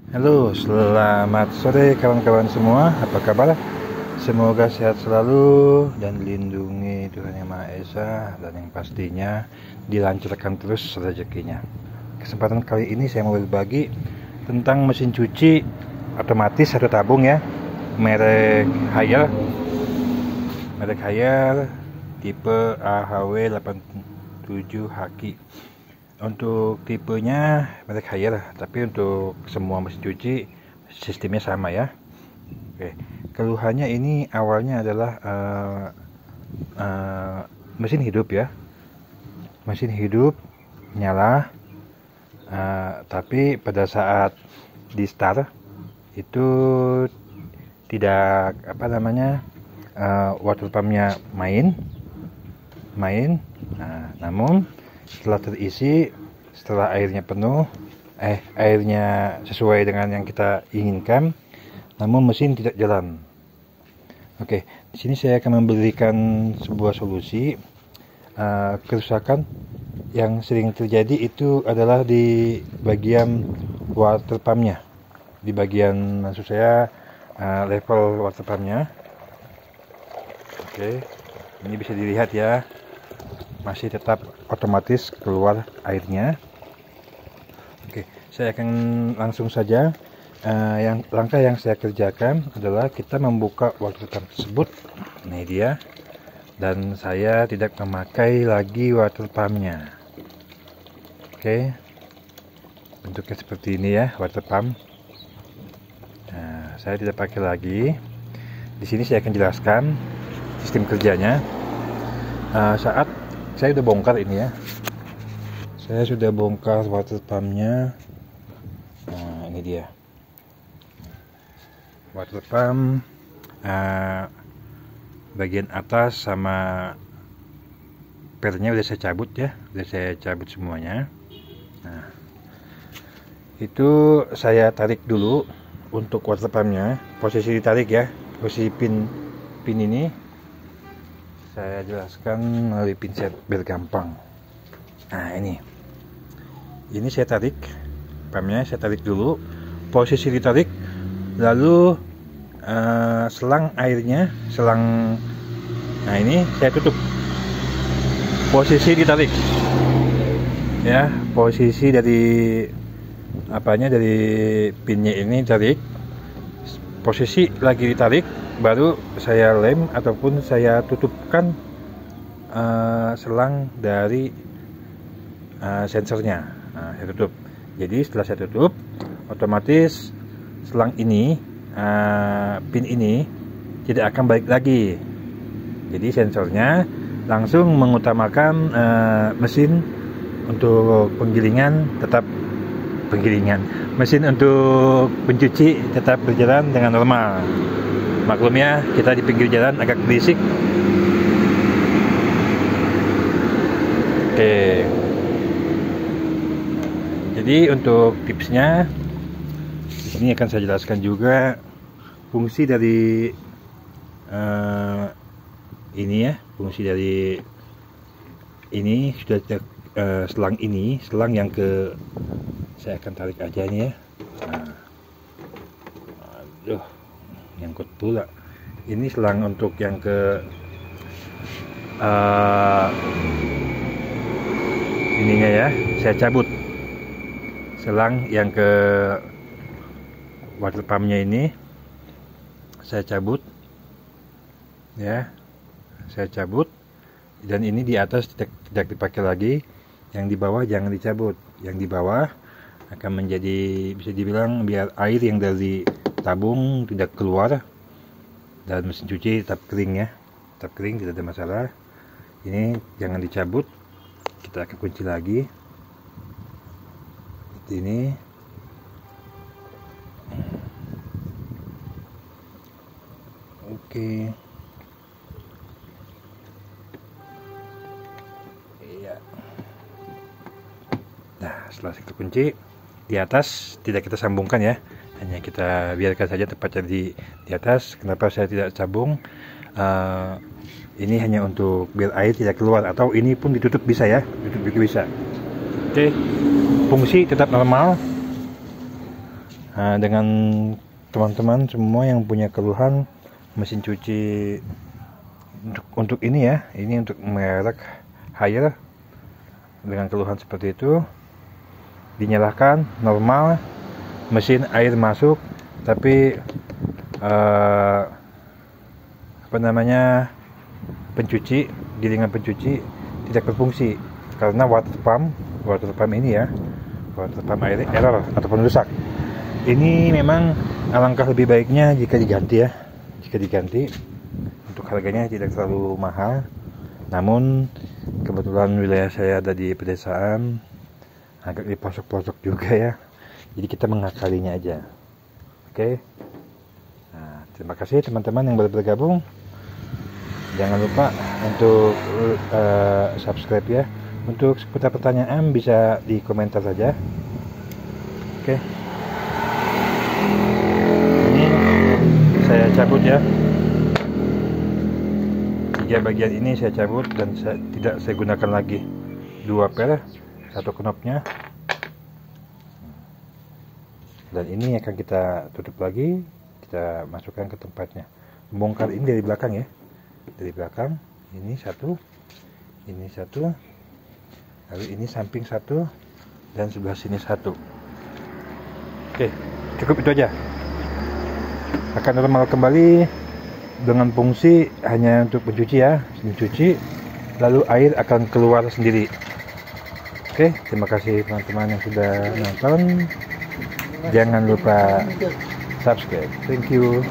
Halo, selamat sore kawan-kawan semua. Apa kabar? Semoga sehat selalu dan dilindungi Tuhan Yang Maha Esa, dan yang pastinya dilancarkan terus rezekinya. Kesempatan kali ini saya mau berbagi tentang mesin cuci otomatis atau tabung ya, merek Haier tipe AHW 87 Haki. Untuk tipenya merek Haier, tapi untuk semua mesin cuci sistemnya sama ya. Oke, keluhannya ini awalnya adalah mesin hidup ya, mesin hidup nyala, tapi pada saat di start itu tidak water pumpnya main. Namun setelah terisi, setelah airnya penuh, airnya sesuai dengan yang kita inginkan, namun mesin tidak jalan. Oke, di sini saya akan memberikan sebuah solusi. Kerusakan yang sering terjadi itu adalah di bagian water pumpnya, di bagian, maksud saya level water pumpnya. Oke, ini bisa dilihat ya, masih tetap otomatis keluar airnya. Oke, saya akan langsung saja. Langkah yang saya kerjakan adalah kita membuka water pump tersebut. Ini dia. Dan saya tidak memakai lagi water pumpnya. Oke, bentuknya seperti ini ya, water pump. Nah, saya tidak pakai lagi. Di sini saya akan jelaskan sistem kerjanya. Saat saya sudah bongkar ini ya, saya sudah bongkar water pumpnya. Nah, ini dia water pump, bagian atas sama pernya udah saya cabut ya, udah saya cabut semuanya. Nah, itu saya tarik dulu untuk water pumpnya. Posisi ditarik ya, posisi pin ini saya jelaskan melalui pinset biar gampang. Nah, ini saya tarik pumpnya, saya tarik dulu, posisi ditarik, lalu selang airnya, nah ini saya tutup, posisi ditarik ya, posisi dari dari pinnya ini tarik, posisi lagi ditarik, baru saya lem ataupun saya tutupkan selang dari sensornya. Nah, saya tutup. Jadi setelah saya tutup, otomatis selang ini, pin ini tidak akan balik lagi. Jadi sensornya langsung mengutamakan mesin untuk penggilingan, mesin untuk pencuci tetap berjalan dengan normal. Maklum ya, kita di pinggir jalan agak berisik. Oke, jadi untuk tipsnya di sini akan saya jelaskan juga fungsi dari ini ya, fungsi dari ini sudah selang ini, selang yang ke, saya akan tarik aja ini ya. Nah, aduh, nyangkut pula. Ini selang untuk yang ke ininya ya, saya cabut. Selang yang ke water pumpnya ini saya cabut ya, saya cabut. Dan ini di atas tidak dipakai lagi, yang di bawah jangan dicabut. Yang di bawah akan menjadi, bisa dibilang, biar air yang dari tabung tidak keluar dan mesin cuci tetap kering ya, tetap kering, tidak ada masalah. Ini jangan dicabut, kita akan kunci lagi seperti ini. Oke, iya. Nah, setelah kita kunci, di atas tidak kita sambungkan ya, hanya kita biarkan saja tepatnya di atas. Kenapa saya tidak cabung? Ini hanya untuk biar air tidak keluar, atau ini pun ditutup bisa ya, ditutup juga bisa. Oke, fungsi tetap normal. Dengan teman-teman semua yang punya keluhan mesin cuci untuk ini ya, ini untuk merek Haier, dengan keluhan seperti itu, dinyalakan normal, mesin air masuk, tapi pencuci, gilingan pencuci tidak berfungsi karena water pump ini ya, water pump air error ataupun rusak. Ini memang alangkah lebih baiknya jika diganti ya, untuk harganya tidak terlalu mahal. Namun kebetulan wilayah saya ada di pedesaan, agak di pelosok-pelosok juga ya, jadi kita mengakalinya aja. Oke. Nah, terima kasih teman-teman yang baru bergabung. Jangan lupa untuk subscribe ya. Untuk seputar pertanyaan bisa di komentar saja. Oke. Ini saya cabut ya. 3 bagian ini saya cabut dan tidak saya gunakan lagi 2 per 1 knopnya. Dan ini akan kita tutup lagi, kita masukkan ke tempatnya. Bongkar ini dari belakang ya, dari belakang. Ini satu, lalu ini samping satu, dan sebelah sini satu. Oke, cukup itu aja. Akan normal kembali dengan fungsi hanya untuk mencuci ya, mencuci, lalu air akan keluar sendiri. Oke, terima kasih teman-teman yang sudah nonton. Jangan lupa subscribe. Thank you.